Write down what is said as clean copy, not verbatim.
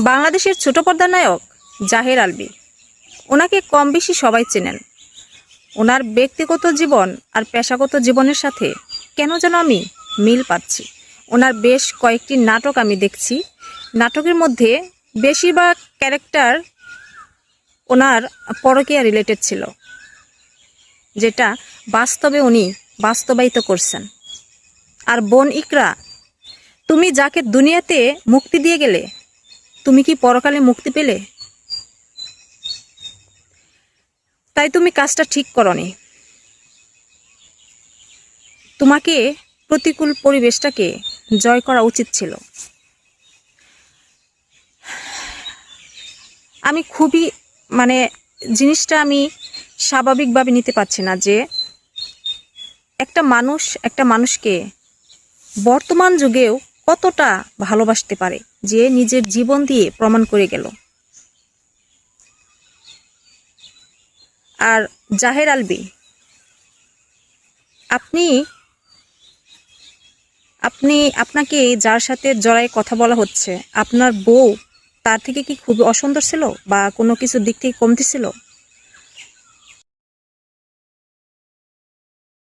বাংলাদেশের ছোট পর্দার নায়ক জাহের আলভী। ওনাকে কম বেশি সবাই চেনেন। ওনার ব্যক্তিগত জীবন আর পেশাগত জীবনের সাথে কেন যেন আমি মিল পাচ্ছি। ওনার বেশ কয়েকটি নাটক আমি দেখছি। নাটকের মধ্যে বেশিরভাগ ক্যারেক্টার ওনার পরকীয়া রিলেটেড ছিল, যেটা বাস্তবে উনি বাস্তবায়িত করছেন। আর বোন ইকরা, তুমি যাকে দুনিয়াতে মুক্তি দিয়ে গেলে, তুমি কি পরকালে মুক্তি পেলে? তাই তুমি কাজটা ঠিক করনি। তোমাকে প্রতিকূল পরিবেশটাকে জয় করা উচিত ছিল। আমি খুবই জিনিসটা আমি স্বাভাবিকভাবে নিতে পারছি না যে একটা মানুষ একটা মানুষকে বর্তমান যুগেও কতটা ভালোবাসতে পারে, যে নিজের জীবন দিয়ে প্রমাণ করে গেল। আর জাহের আলভী, আপনাকে যার সাথে জড়াই কথা বলা হচ্ছে, আপনার বউ তার থেকে কি খুব অসুন্দর ছিল বা কোনো কিছুর দিক থেকে কমতি ছিল?